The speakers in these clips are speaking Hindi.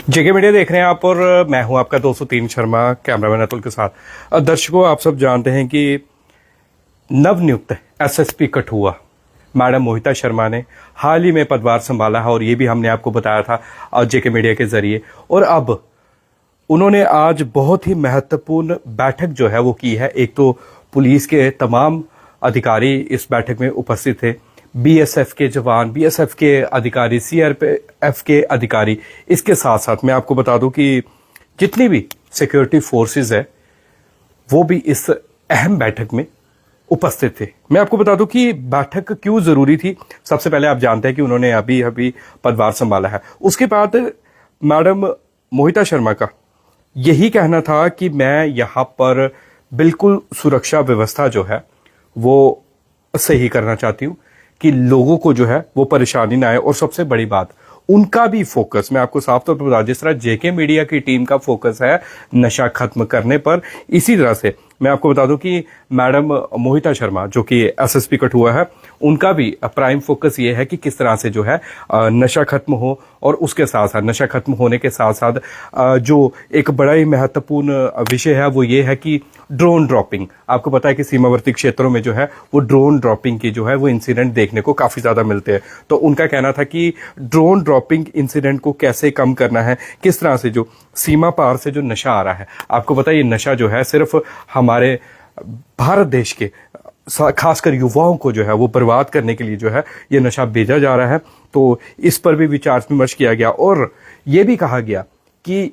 जेके मीडिया देख रहे हैं आप और मैं हूं आपका 203 शर्मा कैमरामैन अतुल के साथ। दर्शकों, आप सब जानते हैं कि नवनियुक्त एसएसपी कठुआ मैडम मोहिता शर्मा ने हाल ही में पदभार संभाला है और ये भी हमने आपको बताया था जेके मीडिया के जरिए। और अब उन्होंने आज बहुत ही महत्वपूर्ण बैठक जो है वो की है। एक तो पुलिस के तमाम अधिकारी इस बैठक में उपस्थित थे, बीएसएफ के जवान, बीएसएफ के अधिकारी, सीआरपीएफ के अधिकारी। इसके साथ साथ मैं आपको बता दूं कि जितनी भी सिक्योरिटी फोर्सेस है वो भी इस अहम बैठक में उपस्थित थे। मैं आपको बता दूं कि बैठक क्यों जरूरी थी। सबसे पहले आप जानते हैं कि उन्होंने अभी अभी पदभार संभाला है। उसके बाद मैडम मोहिता शर्मा का यही कहना था कि मैं यहां पर बिल्कुल सुरक्षा व्यवस्था जो है वो सही करना चाहती हूं कि लोगों को जो है वो परेशानी ना आए। और सबसे बड़ी बात, उनका भी फोकस मैं आपको साफ तौर पर बता, जिस तरह जेके मीडिया की टीम का फोकस है नशा खत्म करने पर, इसी तरह से मैं आपको बता दूं कि मैडम मोहिता शर्मा जो कि एसएसपी कठुआ है, उनका भी प्राइम फोकस ये है कि किस तरह से जो है नशा खत्म हो। और उसके साथ साथ नशा खत्म होने के साथ साथ जो एक बड़ा ही महत्वपूर्ण विषय है वो ये है कि ड्रोन ड्रॉपिंग। आपको पता है कि सीमावर्ती क्षेत्रों में जो है वो ड्रोन ड्रॉपिंग की जो है वो इंसिडेंट देखने को काफी ज्यादा मिलते हैं। तो उनका कहना था कि ड्रोन ड्रॉपिंग इंसिडेंट को कैसे कम करना है, किस तरह से जो सीमा पार से जो नशा आ रहा है। आपको पता है ये नशा जो है सिर्फ हमारे भारत देश के खासकर युवाओं को जो है वो बर्बाद करने के लिए जो है ये नशा भेजा जा रहा है। तो इस पर भी विचार विमर्श किया गया और ये भी कहा गया कि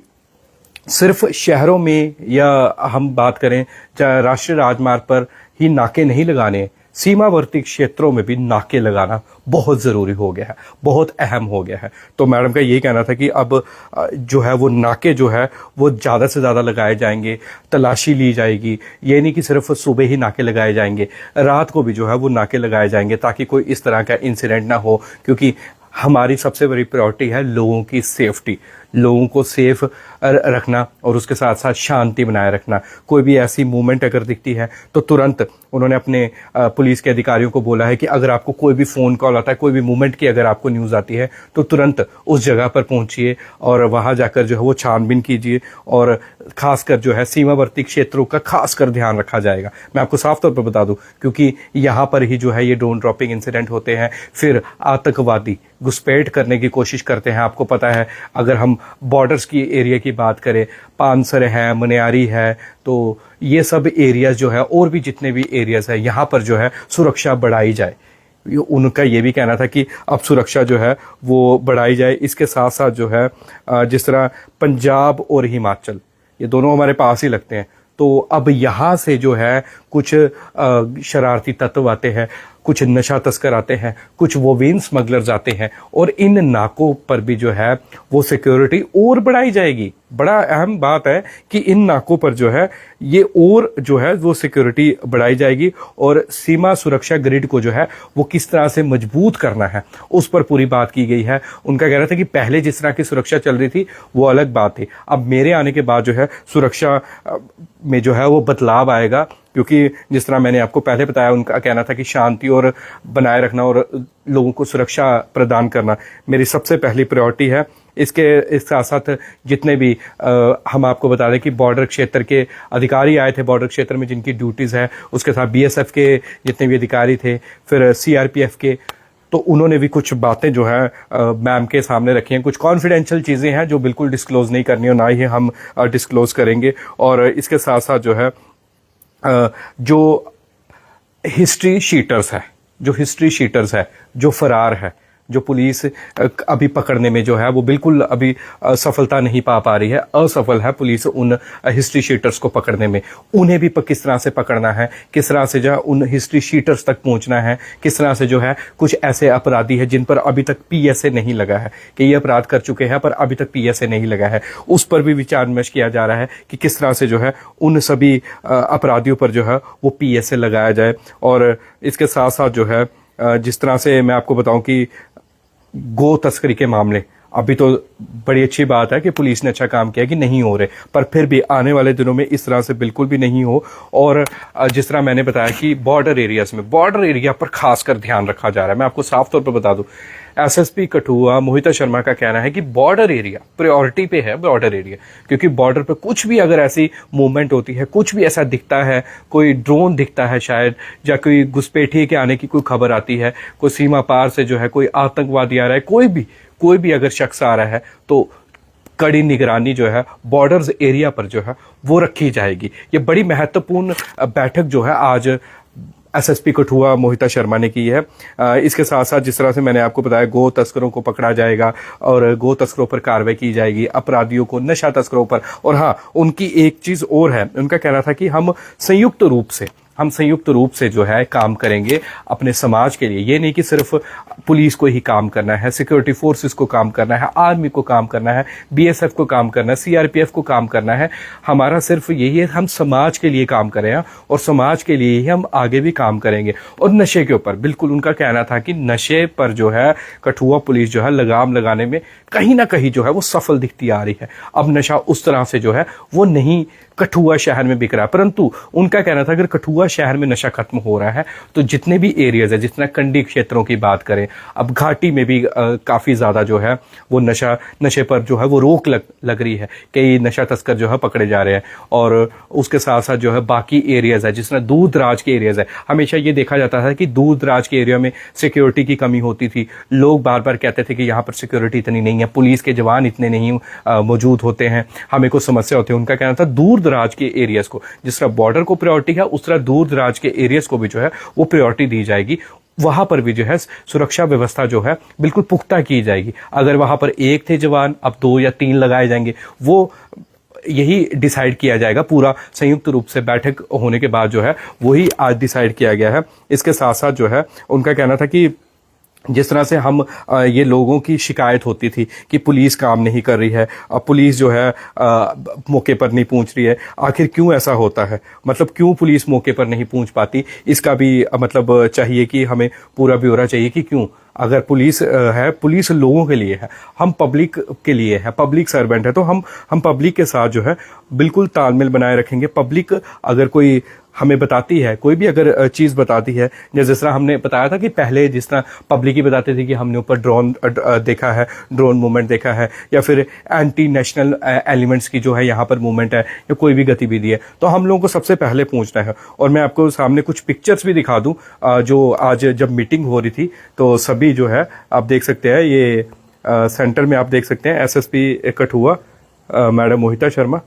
सिर्फ शहरों में या हम बात करें चाहे राष्ट्रीय राजमार्ग पर ही नाके नहीं लगाने, सीमावर्ती क्षेत्रों में भी नाके लगाना बहुत जरूरी हो गया है, बहुत अहम हो गया है। तो मैडम का यही कहना था कि अब जो है वो नाके जो है वो ज्यादा से ज्यादा लगाए जाएंगे, तलाशी ली जाएगी। ये नहीं कि सिर्फ सुबह ही नाके लगाए जाएंगे, रात को भी जो है वो नाके लगाए जाएंगे ताकि कोई इस तरह का इंसिडेंट ना हो। क्योंकि हमारी सबसे बड़ी प्रायोरिटी है लोगों की सेफ्टी, लोगों को सेफ रखना और उसके साथ साथ शांति बनाए रखना। कोई भी ऐसी मूवमेंट अगर दिखती है तो तुरंत उन्होंने अपने पुलिस के अधिकारियों को बोला है कि अगर आपको कोई भी फोन कॉल आता है, कोई भी मूवमेंट की अगर आपको न्यूज आती है तो तुरंत उस जगह पर पहुंचिए और वहां जाकर जो है वो छानबीन कीजिए। और खासकर जो है सीमावर्ती क्षेत्रों का खासकर ध्यान रखा जाएगा। मैं आपको साफ तौर पर बता दूं क्योंकि यहां पर ही जो है ये ड्रोन ड्रॉपिंग इंसिडेंट होते हैं, फिर आतंकवादी घुसपैठ करने की कोशिश करते हैं। आपको पता है अगर हम बॉर्डर्स की एरिया की बात करें, पानसर है, मनियारी है, तो ये सब एरियाज जो है और भी जितने भी एरियाज है यहाँ पर जो है सुरक्षा बढ़ाई जाए। उनका ये भी कहना था कि अब सुरक्षा जो है वो बढ़ाई जाए। इसके साथ साथ जो है जिस तरह पंजाब और हिमाचल ये दोनों हमारे पास ही लगते हैं, तो अब यहाँ से जो है कुछ शरारती तत्व आते हैं, कुछ नशा तस्कर आते हैं, कुछ वोवीन स्मगलर्स आते हैं और इन नाकों पर भी जो है वो सिक्योरिटी और बढ़ाई जाएगी। बड़ा अहम बात है कि इन नाकों पर जो है ये और जो है वो सिक्योरिटी बढ़ाई जाएगी और सीमा सुरक्षा ग्रिड को जो है वो किस तरह से मजबूत करना है उस पर पूरी बात की गई है। उनका कहना था कि पहले जिस तरह की सुरक्षा चल रही थी वो अलग बात थी, अब मेरे आने के बाद जो है सुरक्षा में जो है वो बदलाव आएगा। क्योंकि जिस तरह मैंने आपको पहले बताया, उनका कहना था कि शांति और बनाए रखना और लोगों को सुरक्षा प्रदान करना मेरी सबसे पहली प्रायोरिटी है। इसके साथ साथ जितने भी हम आपको बता दें कि बॉर्डर क्षेत्र के अधिकारी आए थे, बॉर्डर क्षेत्र में जिनकी ड्यूटीज है, उसके साथ बीएसएफ के जितने भी अधिकारी थे, फिर सीआरपीएफ के, तो उन्होंने भी कुछ बातें जो है मैम के सामने रखी हैं। कुछ कॉन्फिडेंशियल चीजें हैं जो बिल्कुल डिस्क्लोज नहीं करनी और ना ही हम डिस्क्लोज करेंगे। और इसके साथ साथ जो है जो हिस्ट्री शीटर्स है, जो फरार है, जो पुलिस अभी पकड़ने में जो है वो बिल्कुल अभी सफलता नहीं पा रही है, असफल है पुलिस उन हिस्ट्री शीटर्स को पकड़ने में। उन्हें भी किस तरह से पकड़ना है, किस तरह से जो है उन हिस्ट्री शीटर्स तक पहुंचना है, किस तरह से जो है कुछ ऐसे अपराधी है जिन पर अभी तक पीएसए नहीं लगा है, कि ये अपराध कर चुके हैं पर अभी तक पीएसए नहीं लगा है, उस पर भी विचार विमर्श किया जा रहा है कि किस तरह से जो है उन सभी अपराधियों पर जो है वो पीएसए लगाया जाए। और इसके साथ साथ जो है जिस तरह से मैं आपको बताऊं कि गो तस्करी के मामले, अभी तो बड़ी अच्छी बात है कि पुलिस ने अच्छा काम किया कि नहीं हो रहे, पर फिर भी आने वाले दिनों में इस तरह से बिल्कुल भी नहीं हो। और जिस तरह मैंने बताया कि बॉर्डर एरिया पर खासकर ध्यान रखा जा रहा है। मैं आपको साफ तौर पर बता दूं, एसएसपी कठुआ मोहिता शर्मा का कहना है कि बॉर्डर एरिया प्रायोरिटी पे है, बॉर्डर एरिया, क्योंकि बॉर्डर पे कुछ भी अगर ऐसी मूवमेंट होती है, कुछ भी ऐसा दिखता है, कोई ड्रोन दिखता है शायद, या कोई घुसपैठिए के आने की कोई खबर आती है, कोई सीमा पार से जो है कोई आतंकवादी आ रहा है, कोई भी अगर शख्स आ रहा है, तो कड़ी निगरानी जो है बॉर्डर्स एरिया पर जो है वो रखी जाएगी। ये बड़ी महत्वपूर्ण बैठक जो है आज एसएसपी कठुआ मोहिता शर्मा ने की है। इसके साथ साथ जिस तरह से मैंने आपको बताया, गो तस्करों को पकड़ा जाएगा और गो तस्करों पर कार्रवाई की जाएगी, अपराधियों को, नशा तस्करों पर। और हाँ, उनकी एक चीज और है, उनका कहना था कि हम संयुक्त रूप से जो है काम करेंगे अपने समाज के लिए। ये नहीं कि सिर्फ पुलिस को ही काम करना है, सिक्योरिटी फोर्सेस को काम करना है, आर्मी को काम करना है, बीएसएफ को काम करना है, सीआरपीएफ को काम करना है। हमारा सिर्फ यही है, हम समाज के लिए काम करें और समाज के लिए ही हम आगे भी काम करेंगे। और नशे के ऊपर बिल्कुल उनका कहना था कि नशे पर जो है कठुआ पुलिस जो है लगाम लगाने में कहीं ना कहीं जो है वो सफल दिखती आ रही है। अब नशा उस तरह से जो है वो नहीं कठुआ शहर में बिक रहा है, परंतु उनका कहना था अगर कठुआ शहर में नशा खत्म हो रहा है तो जितने भी एरियाज है, जितना कंडी क्षेत्रों की बात करें, अब घाटी में भी काफी ज्यादा जो है वो नशे पर जो है वो रोक लग रही है। कई नशा तस्कर जो है पकड़े जा रहे हैं। और उसके साथ साथ जो है बाकी एरियाज है, जिस तरह दूर दराज के एरियाज है, हमेशा ये देखा जाता था कि दूर दराज के एरिया में सिक्योरिटी की कमी होती थी। लोग बार बार कहते थे कि यहाँ पर सिक्योरिटी इतनी नहीं है, पुलिस के जवान इतने नहीं मौजूद होते हैं, हमें कुछ समस्या होती है। उनका कहना था दूर दराज के एरियाज को, जिस तरह बॉर्डर को प्रायोरिटी है उस तरह दूर दराज के एरियाज को भी जो है वो प्रायोरिटी दी जाएगी। वहां पर भी जो है सुरक्षा व्यवस्था जो है बिल्कुल पुख्ता की जाएगी। अगर वहां पर एक थे जवान, अब 2 या 3 लगाए जाएंगे, वो यही डिसाइड किया जाएगा। पूरा संयुक्त रूप से बैठक होने के बाद जो है वही आज डिसाइड किया गया है। इसके साथ साथ जो है उनका कहना था कि जिस तरह से हम ये लोगों की शिकायत होती थी कि पुलिस काम नहीं कर रही है, पुलिस जो है मौके पर नहीं पहुंच रही है, आखिर क्यों ऐसा होता है, मतलब क्यों पुलिस मौके पर नहीं पहुंच पाती, इसका भी मतलब चाहिए कि हमें पूरा ब्यौरा चाहिए कि क्यों। अगर पुलिस है, पुलिस लोगों के लिए है, हम पब्लिक के लिए है, पब्लिक सर्वेंट है, तो हम पब्लिक के साथ जो है बिल्कुल तालमेल बनाए रखेंगे। पब्लिक अगर कोई हमें बताती है, कोई भी अगर चीज़ बताती है, जिस तरह हमने बताया था कि पहले जिस तरह पब्लिक ही बताते थे कि हमने ऊपर ड्रोन देखा है, ड्रोन मूवमेंट देखा है, या फिर एंटी नेशनल एलिमेंट्स की जो है यहाँ पर मूवमेंट है, या कोई भी गतिविधि है, तो हम लोगों को सबसे पहले पहुंचना है। और मैं आपको सामने कुछ पिक्चर्स भी दिखा दूं जो आज जब मीटिंग हो रही थी तो सभी जो है आप देख सकते हैं, ये सेंटर में आप देख सकते हैं एसएसपी कठुआ मैडम मोहिता शर्मा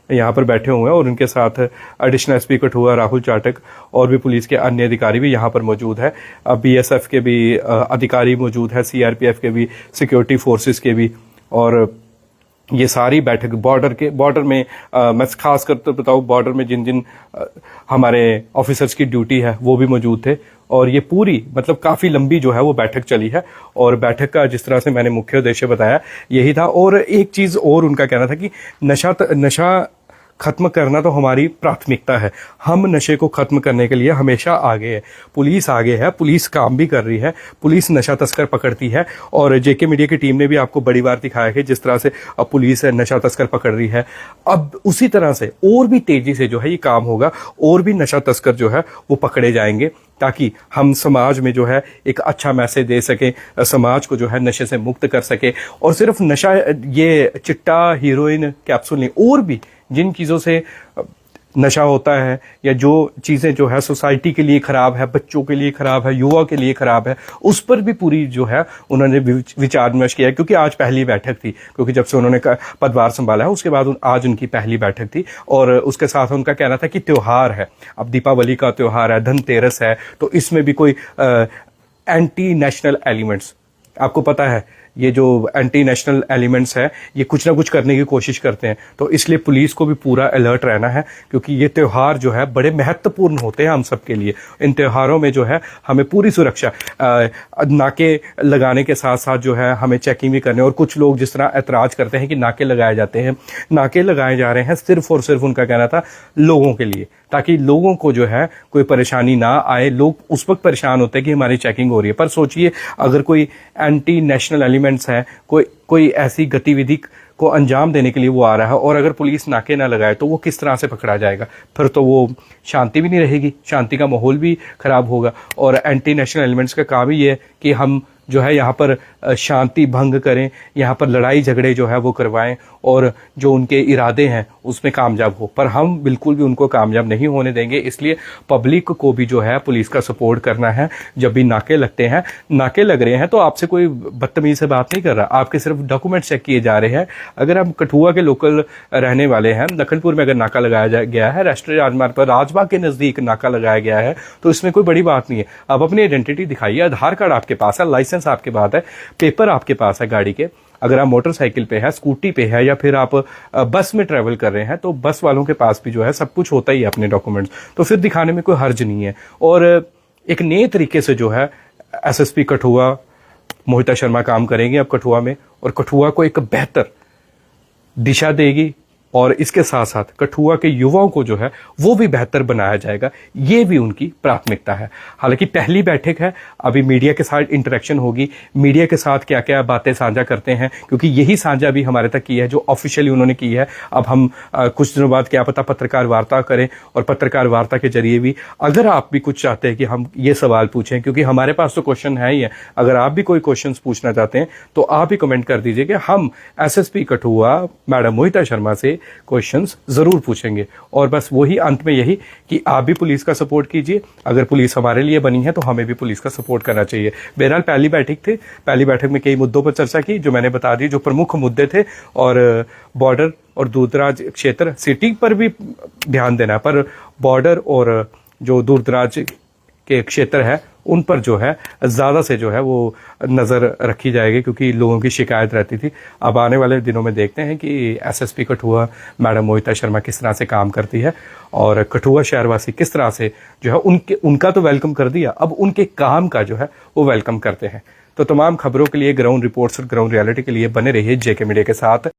यहाँ पर बैठे हुए हैं और उनके साथ एडिशनल एसपी कठुआ राहुल चाटक और भी पुलिस के अन्य अधिकारी भी यहाँ पर मौजूद है। बीएसएफ के भी अधिकारी मौजूद है, सीआरपीएफ के भी, सिक्योरिटी फोर्सेस के भी। और ये सारी बैठक बॉर्डर में मैं खास कर तो बताऊँ, बॉर्डर में जिन जिन हमारे ऑफिसर्स की ड्यूटी है वो भी मौजूद थे। और ये पूरी मतलब काफ़ी लंबी जो है वो बैठक चली है। और बैठक का जिस तरह से मैंने मुख्य उद्देश्य बताया यही था। और एक चीज़ और उनका कहना था कि नशा खत्म करना तो हमारी प्राथमिकता है। हम नशे को खत्म करने के लिए हमेशा आगे है, पुलिस आगे है, पुलिस काम भी कर रही है, पुलिस नशा तस्कर पकड़ती है। और जेके मीडिया की टीम ने भी आपको बड़ी बार दिखाया कि जिस तरह से अब पुलिस नशा तस्कर पकड़ रही है, अब उसी तरह से और भी तेजी से जो है ये काम होगा और भी नशा तस्कर जो है वो पकड़े जाएंगे, ताकि हम समाज में जो है एक अच्छा मैसेज दे सकें, समाज को जो है नशे से मुक्त कर सके। और सिर्फ नशा, ये चिट्टा, हीरोइन, कैप्सूल नहीं, और भी जिन चीज़ों से नशा होता है या जो चीज़ें जो है सोसाइटी के लिए ख़राब है, बच्चों के लिए ख़राब है, युवा के लिए ख़राब है, उस पर भी पूरी जो है उन्होंने विचार विमर्श किया। क्योंकि आज पहली बैठक थी, क्योंकि जब से उन्होंने पदभार संभाला है उसके बाद आज उनकी पहली बैठक थी। और उसके साथ उनका कहना था कि त्यौहार है, अब दीपावली का त्यौहार है, धनतेरस है, तो इसमें भी कोई एंटी नेशनल एलिमेंट्स, आपको पता है ये जो एंटी नेशनल एलिमेंट्स है ये कुछ ना कुछ करने की कोशिश करते हैं, तो इसलिए पुलिस को भी पूरा अलर्ट रहना है। क्योंकि ये त्यौहार जो है बड़े महत्वपूर्ण होते हैं हम सब के लिए। इन त्योहारों में जो है हमें पूरी सुरक्षा, नाके लगाने के साथ साथ जो है हमें चेकिंग भी करनी है। और कुछ लोग जिस तरह ऐतराज़ करते हैं कि नाके लगाए जाते हैं, नाके लगाए जा रहे हैं सिर्फ और सिर्फ, उनका कहना था, लोगों के लिए, ताकि लोगों को जो है कोई परेशानी ना आए। लोग उस वक्त परेशान होते हैं कि हमारी चेकिंग हो रही है, पर सोचिए अगर कोई एंटी नेशनल एलिमेंट्स है, कोई ऐसी गतिविधि को अंजाम देने के लिए वो आ रहा है, और अगर पुलिस नाके ना लगाए तो वो किस तरह से पकड़ा जाएगा? फिर तो वो शांति भी नहीं रहेगी, शांति का माहौल भी खराब होगा। और एंटी नेशनल एलिमेंट्स का काम ही ये है कि हम जो है यहाँ पर शांति भंग करें, यहाँ पर लड़ाई झगड़े जो है वो करवाएं और जो उनके इरादे हैं उसमें कामयाब हो। पर हम बिल्कुल भी उनको कामयाब नहीं होने देंगे। इसलिए पब्लिक को भी जो है पुलिस का सपोर्ट करना है। जब भी नाके लगते हैं, नाके लग रहे हैं तो आपसे कोई बदतमीज से बात नहीं कर रहा, आपके सिर्फ डॉक्यूमेंट चेक किए जा रहे हैं। अगर हम कठुआ के लोकल रहने वाले हैं, लखनपुर में अगर नाका लगाया गया है, राष्ट्रीय राजमार्ग पर राजबाग के नजदीक नाका लगाया गया है, तो इसमें कोई बड़ी बात नहीं है। आप अपनी आइडेंटिटी दिखाइए, आधार कार्ड आपके पास है, लाइसेंस आपके पास है, पेपर आपके पास है गाड़ी के। अगर आप मोटरसाइकिल पे है, स्कूटी पे है या फिर आप बस में ट्रेवल कर रहे हैं, तो बस वालों के पास भी जो है सब कुछ होता ही है अपने डॉक्यूमेंट्स, तो फिर दिखाने में कोई हर्ज नहीं है। और एक नए तरीके से जो है एसएसपी कठुआ मोहिता शर्मा काम करेंगे अब कठुआ में, और कठुआ को एक बेहतर दिशा देगी और इसके साथ साथ कठुआ के युवाओं को जो है वो भी बेहतर बनाया जाएगा, ये भी उनकी प्राथमिकता है। हालांकि पहली बैठक है, अभी मीडिया के साथ इंटरेक्शन होगी, मीडिया के साथ क्या क्या बातें साझा करते हैं, क्योंकि यही साझा भी हमारे तक की है जो ऑफिशियली उन्होंने की है। अब हम कुछ दिनों बाद क्या पता पत्रकार वार्ता करें, और पत्रकार वार्ता के जरिए भी अगर आप भी कुछ चाहते हैं कि हम ये सवाल पूछें, क्योंकि हमारे पास तो क्वेश्चन है ही है, अगर आप भी कोई क्वेश्चन पूछना चाहते हैं तो आप ही कमेंट कर दीजिए कि हम एसएसपी कठुआ मैडम मोहिता शर्मा से क्वेश्चंस जरूर पूछेंगे। और बस वही अंत में यही कि आप भी पुलिस का सपोर्ट कीजिए। अगर पुलिस हमारे लिए बनी है तो हमें भी पुलिस का सपोर्ट करना चाहिए। बहरहाल पहली बैठक थी, पहली बैठक में कई मुद्दों पर चर्चा की जो मैंने बता दी, जो प्रमुख मुद्दे थे। और बॉर्डर और दूरदराज क्षेत्र, सिटी पर भी ध्यान देना, पर बॉर्डर और जो दूरदराज के क्षेत्र है उन पर जो है ज़्यादा से जो है वो नज़र रखी जाएगी, क्योंकि लोगों की शिकायत रहती थी। अब आने वाले दिनों में देखते हैं कि एसएसपी कठुआ मैडम मोहिता शर्मा किस तरह से काम करती है, और कठुआ शहरवासी किस तरह से जो है उनका तो वेलकम कर दिया, अब उनके काम का जो है वो वेलकम करते हैं। तो तमाम खबरों के लिए, ग्राउंड रिपोर्ट्स और ग्राउंड रियलिटी के लिए बने रहिए जेके मीडिया के साथ।